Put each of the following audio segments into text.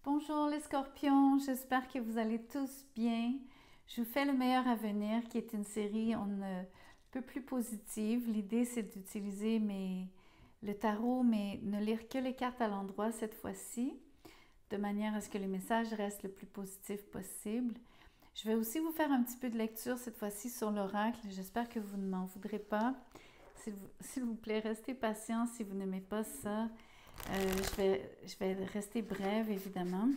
Bonjour les scorpions, j'espère que vous allez tous bien. Je vous fais le meilleur à venir qui est une série un peu plus positive. L'idée c'est d'utiliser le tarot mais ne lire que les cartes à l'endroit cette fois-ci, de manière à ce que les messages restent le plus positif possible. Je vais aussi vous faire un petit peu de lecture cette fois-ci sur l'oracle. J'espère que vous ne m'en voudrez pas. S'il vous plaît, restez patient si vous n'aimez pas ça. Je vais rester brève, évidemment,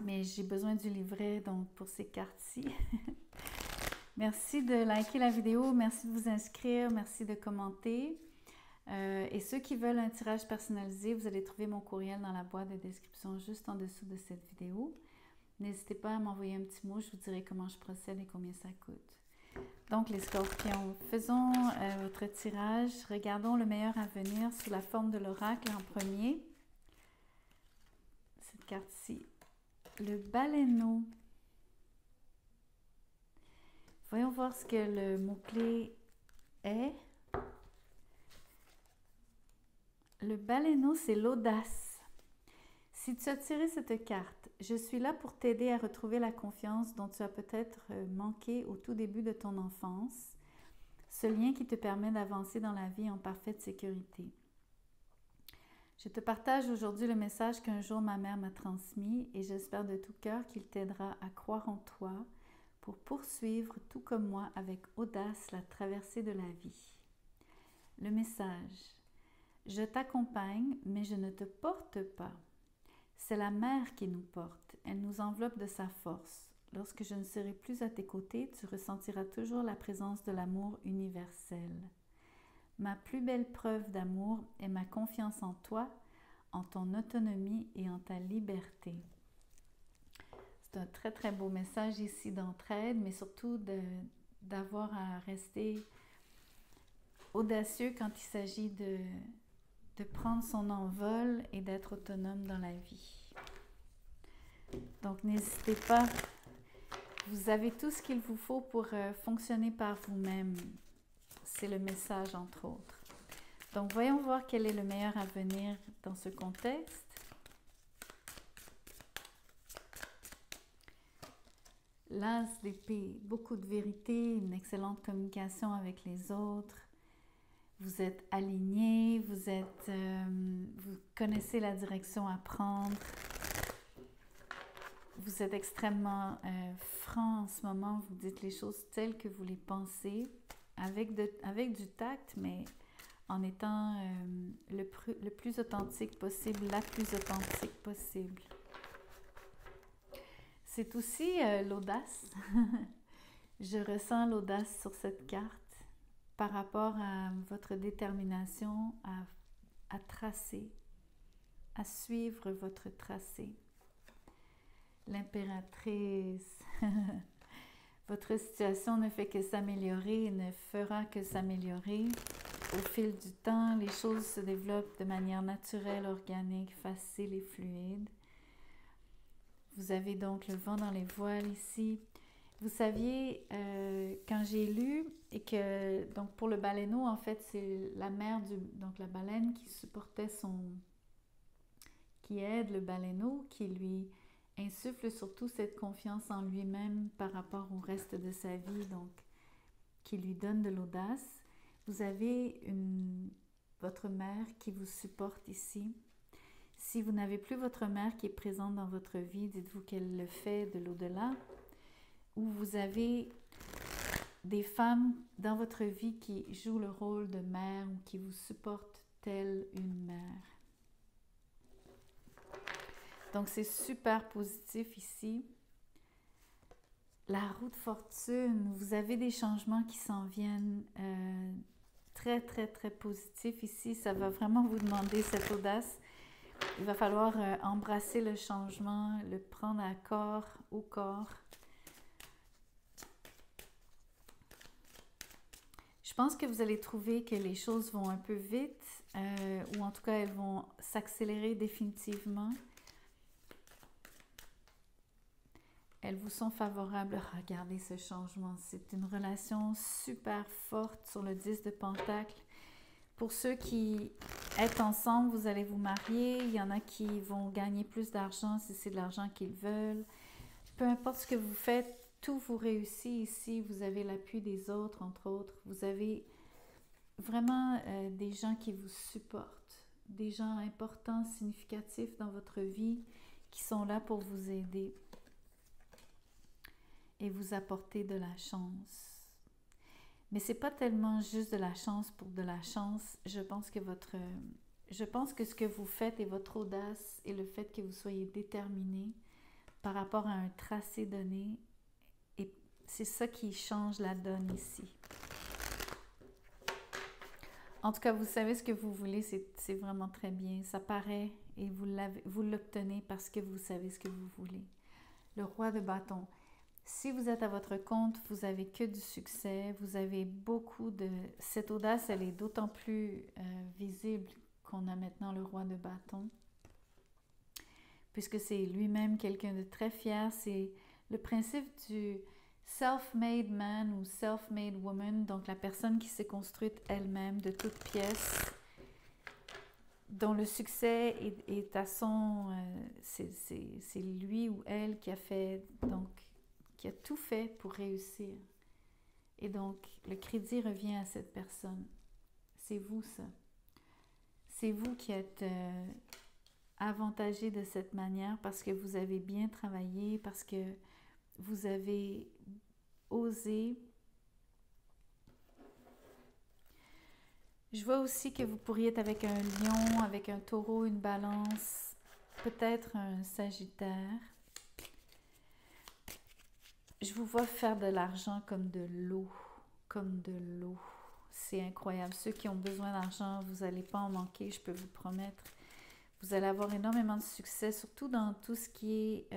mais j'ai besoin du livret donc pour ces cartes-ci. Merci de liker la vidéo, merci de vous inscrire, merci de commenter. Et ceux qui veulent un tirage personnalisé, vous allez trouver mon courriel dans la boîte de description juste en dessous de cette vidéo. N'hésitez pas à m'envoyer un petit mot, je vous dirai comment je procède et combien ça coûte. Donc les scorpions, faisons votre tirage. Regardons le meilleur à venir sous la forme de l'oracle en premier. Cette carte-ci, le baleineau. Voyons voir ce que le mot-clé est. Le baleineau, c'est l'audace. Si tu as tiré cette carte, je suis là pour t'aider à retrouver la confiance dont tu as peut-être manqué au tout début de ton enfance, ce lien qui te permet d'avancer dans la vie en parfaite sécurité. Je te partage aujourd'hui le message qu'un jour ma mère m'a transmis et j'espère de tout cœur qu'il t'aidera à croire en toi pour poursuivre, tout comme moi, avec audace la traversée de la vie. Le message: je t'accompagne, mais je ne te porte pas. C'est la mère qui nous porte, elle nous enveloppe de sa force. Lorsque je ne serai plus à tes côtés, tu ressentiras toujours la présence de l'amour universel. Ma plus belle preuve d'amour est ma confiance en toi, en ton autonomie et en ta liberté. C'est un très très beau message ici d'entraide, mais surtout d'avoir à rester audacieux quand il s'agit de prendre son envol et d'être autonome dans la vie. Donc n'hésitez pas, vous avez tout ce qu'il vous faut pour fonctionner par vous-même. C'est le message entre autres. Donc voyons voir quel est le meilleur à venir dans ce contexte. L'as d'épée, beaucoup de vérité, une excellente communication avec les autres. Vous êtes aligné, vous connaissez la direction à prendre. Vous êtes extrêmement franc en ce moment, vous dites les choses telles que vous les pensez, avec du tact, mais en étant le plus authentique possible, la plus authentique possible. C'est aussi l'audace. Je ressens l'audace sur cette carte par rapport à votre détermination à tracer, à suivre votre tracé. L'impératrice. Votre situation ne fait que s'améliorer et ne fera que s'améliorer. Au fil du temps, les choses se développent de manière naturelle, organique, facile et fluide. Vous avez donc le vent dans les voiles ici. Vous saviez, quand j'ai lu, et que donc pour le baleineau, en fait, c'est la mère donc la baleine qui aide le baleineau, qui lui insuffle surtout cette confiance en lui-même par rapport au reste de sa vie, donc qui lui donne de l'audace. Vous avez votre mère qui vous supporte ici. Si vous n'avez plus votre mère qui est présente dans votre vie, dites-vous qu'elle le fait de l'au-delà. Ou vous avez des femmes dans votre vie qui jouent le rôle de mère ou qui vous supportent telle une mère. Donc c'est super positif ici. La roue de fortune, vous avez des changements qui s'en viennent très très très positifs ici. Ça va vraiment vous demander cette audace. Il va falloir embrasser le changement, le prendre à corps, au corps. Je pense que vous allez trouver que les choses vont un peu vite, ou en tout cas elles vont s'accélérer définitivement. Elles vous sont favorables. Regardez ce changement. C'est une relation super forte sur le 10 de Pentacles. Pour ceux qui êtes ensemble, vous allez vous marier. Il y en a qui vont gagner plus d'argent si c'est de l'argent qu'ils veulent. Peu importe ce que vous faites, tout vous réussit ici. Vous avez l'appui des autres, entre autres. Vous avez vraiment des gens qui vous supportent, des gens importants, significatifs dans votre vie qui sont là pour vous aider et vous apporter de la chance. Mais c'est pas tellement juste de la chance pour de la chance. Je pense que ce que vous faites et votre audace et le fait que vous soyez déterminé par rapport à un tracé donné, et c'est ça qui change la donne ici. En tout cas, vous savez ce que vous voulez, c'est vraiment très bien. Ça paraît et vous l'obtenez parce que vous savez ce que vous voulez. Le roi de bâton. Si vous êtes à votre compte, vous n'avez que du succès. Vous avez beaucoup de... Cette audace, elle est d'autant plus visible qu'on a maintenant le roi de bâton. Puisque c'est lui-même quelqu'un de très fier. C'est le principe du self-made man ou self-made woman, donc la personne qui s'est construite elle-même de toutes pièces, dont le succès est à son... c'est lui ou elle qui a fait, donc, qui a tout fait pour réussir. Et donc, le crédit revient à cette personne. C'est vous, ça. C'est vous qui êtes avantagé de cette manière parce que vous avez bien travaillé, parce que vous avez osé. Je vois aussi que vous pourriez être avec un lion, avec un taureau, une balance, peut-être un sagittaire. Je vous vois faire de l'argent comme de l'eau, comme de l'eau. C'est incroyable. Ceux qui ont besoin d'argent, vous n'allez pas en manquer, je peux vous promettre. Vous allez avoir énormément de succès, surtout dans tout ce qui est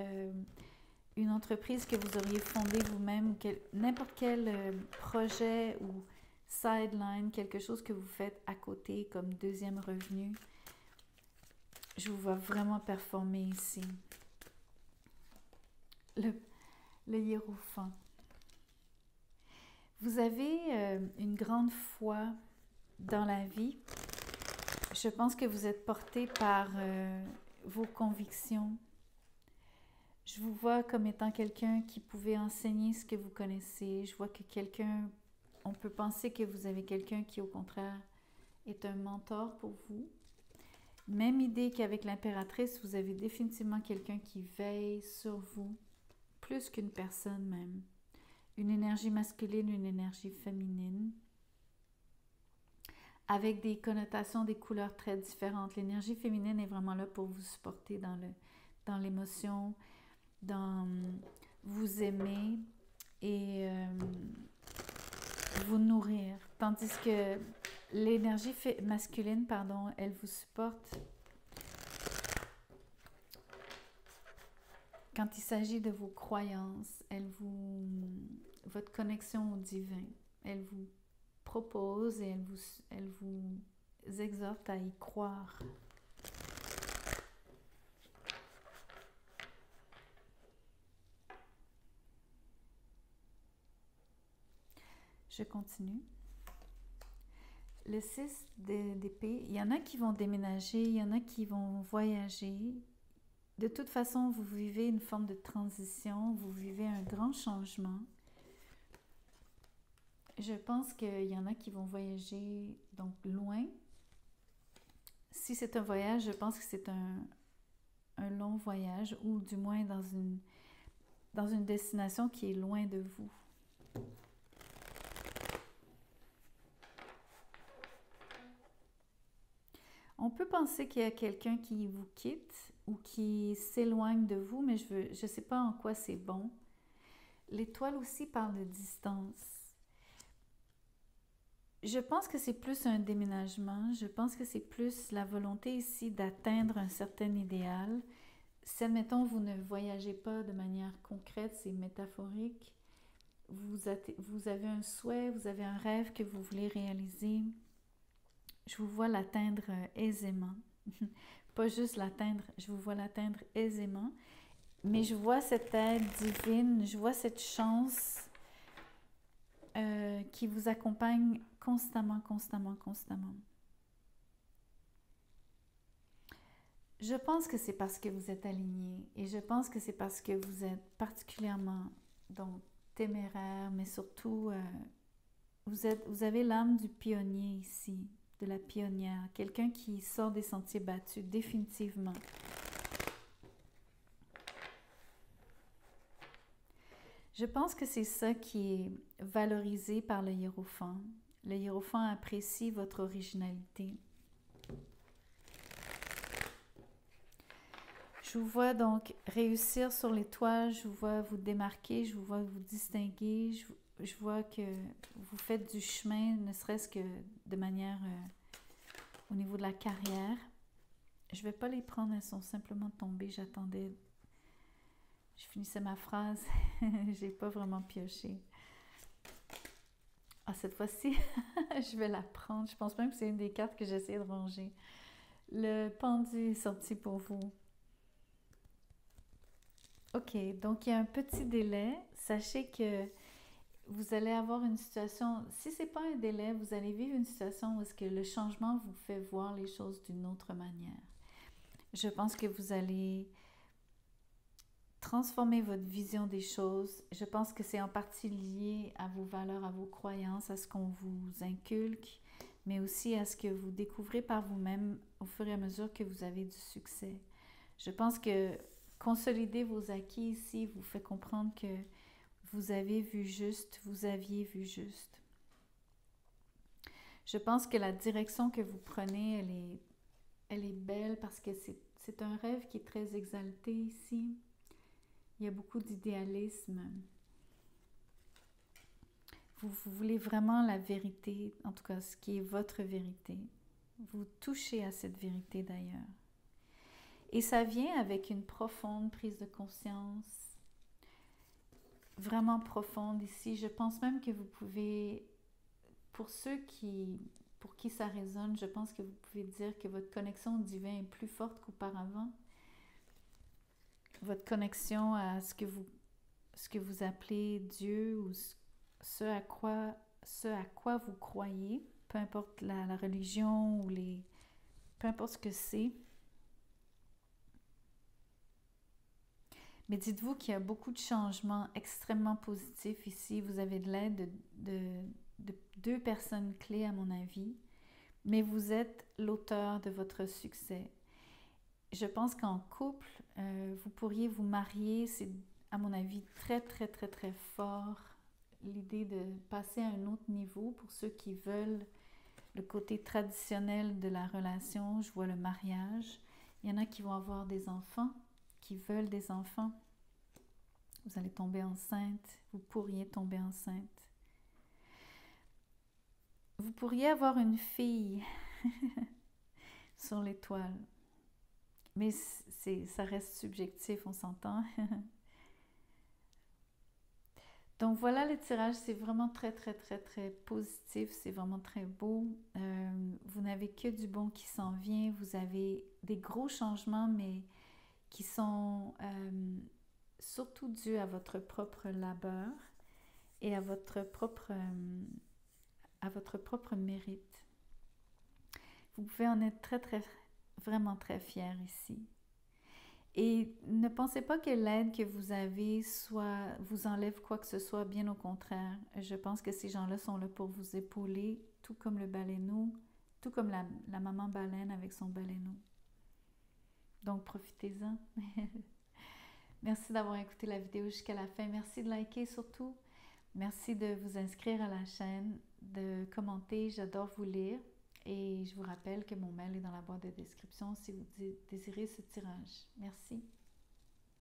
une entreprise que vous auriez fondée vous-même, n'importe quel projet ou sideline, quelque chose que vous faites à côté comme deuxième revenu. Je vous vois vraiment performer ici. Le hiérophant. Vous avez une grande foi dans la vie. Je pense que vous êtes porté par vos convictions. Je vous vois comme étant quelqu'un qui pouvait enseigner ce que vous connaissez. Je vois que on peut penser que vous avez quelqu'un qui, au contraire, est un mentor pour vous. Même idée qu'avec l'impératrice, vous avez définitivement quelqu'un qui veille sur vous, plus qu'une personne même. Une énergie masculine, une énergie féminine, avec des connotations, des couleurs très différentes. L'énergie féminine est vraiment là pour vous supporter dans l'émotion, dans vous aimer et vous nourrir. Tandis que l'énergie masculine, elle vous supporte quand il s'agit de vos croyances, votre connexion au divin. Elle vous propose et elle vous exhorte à y croire. Je continue. Le 6 d'épée, il y en a qui vont déménager, il y en a qui vont voyager. De toute façon, vous vivez une forme de transition, vous vivez un grand changement. Je pense qu'il y en a qui vont voyager donc loin. Si c'est un voyage, je pense que c'est un long voyage ou du moins dans une destination qui est loin de vous. On peut penser qu'il y a quelqu'un qui vous quitte ou qui s'éloigne de vous, mais je ne sais pas en quoi c'est bon. L'étoile aussi parle de distance. Je pense que c'est plus un déménagement. Je pense que c'est plus la volonté ici d'atteindre un certain idéal. Si, admettons, vous ne voyagez pas de manière concrète, c'est métaphorique. Vous avez un souhait, vous avez un rêve que vous voulez réaliser. Je vous vois l'atteindre aisément. Pas juste l'atteindre, je vous vois l'atteindre aisément. Mais je vois cette aide divine, je vois cette chance qui vous accompagne constamment, constamment, constamment. Je pense que c'est parce que vous êtes aligné et je pense que c'est parce que vous êtes particulièrement donc téméraire, mais surtout vous avez l'âme du pionnier ici, de la pionnière, quelqu'un qui sort des sentiers battus définitivement. Je pense que c'est ça qui est valorisé par le hiérophant. Le hiérophant apprécie votre originalité. Je vous vois donc réussir sur les toits, je vous vois vous démarquer, je vous vois vous distinguer, je vois que vous faites du chemin, ne serait-ce que de manière au niveau de la carrière. Je ne vais pas les prendre, elles sont simplement tombées, j'attendais. Je finissais ma phrase, j'ai pas vraiment pioché. Ah, cette fois-ci, je vais la prendre. Je pense même que c'est une des cartes que j'essaie de ranger. Le pendu est sorti pour vous. Ok, donc il y a un petit délai. Sachez que vous allez avoir une situation, si ce n'est pas un délai, vous allez vivre une situation où est-ce que le changement vous fait voir les choses d'une autre manière. Je pense que vous allez transformer votre vision des choses. Je pense que c'est en partie lié à vos valeurs, à vos croyances, à ce qu'on vous inculque, mais aussi à ce que vous découvrez par vous-même au fur et à mesure que vous avez du succès. Je pense que consolider vos acquis ici vous fait comprendre que vous avez vu juste, vous aviez vu juste. Je pense que la direction que vous prenez, elle est belle parce que c'est un rêve qui est très exalté ici. Il y a beaucoup d'idéalisme. Vous voulez vraiment la vérité, en tout cas ce qui est votre vérité. Vous touchez à cette vérité d'ailleurs. Et ça vient avec une profonde prise de conscience, vraiment profonde ici. Je pense même que vous pouvez, pour ceux pour qui ça résonne, je pense que vous pouvez dire que votre connexion au divin est plus forte qu'auparavant. Votre connexion à ce que vous appelez Dieu ou ce à quoi vous croyez, peu importe la religion ou peu importe ce que c'est. Mais dites-vous qu'il y a beaucoup de changements extrêmement positifs ici. Vous avez de l'aide de deux personnes clés à mon avis, mais vous êtes l'auteur de votre succès. Je pense qu'en couple, vous pourriez vous marier, c'est à mon avis très très très très fort l'idée de passer à un autre niveau pour ceux qui veulent le côté traditionnel de la relation. Je vois le mariage. Il y en a qui vont avoir des enfants, qui veulent des enfants. Vous allez tomber enceinte, vous pourriez tomber enceinte. Vous pourriez avoir une fille sur l'étoile. Mais ça reste subjectif, on s'entend. Donc voilà le tirage, c'est vraiment très très très très positif, c'est vraiment très beau. Vous n'avez que du bon qui s'en vient, vous avez des gros changements, mais qui sont surtout dus à votre propre labeur et à votre propre mérite. Vous pouvez en être très très vraiment très fier ici. Et ne pensez pas que l'aide que vous avez vous enlève quoi que ce soit, bien au contraire. Je pense que ces gens-là sont là pour vous épauler, tout comme le baleineau, tout comme la maman baleine avec son baleineau. Donc profitez-en. Merci d'avoir écouté la vidéo jusqu'à la fin. Merci de liker surtout. Merci de vous inscrire à la chaîne, de commenter. J'adore vous lire. Et je vous rappelle que mon mail est dans la boîte de description si vous désirez ce tirage. Merci.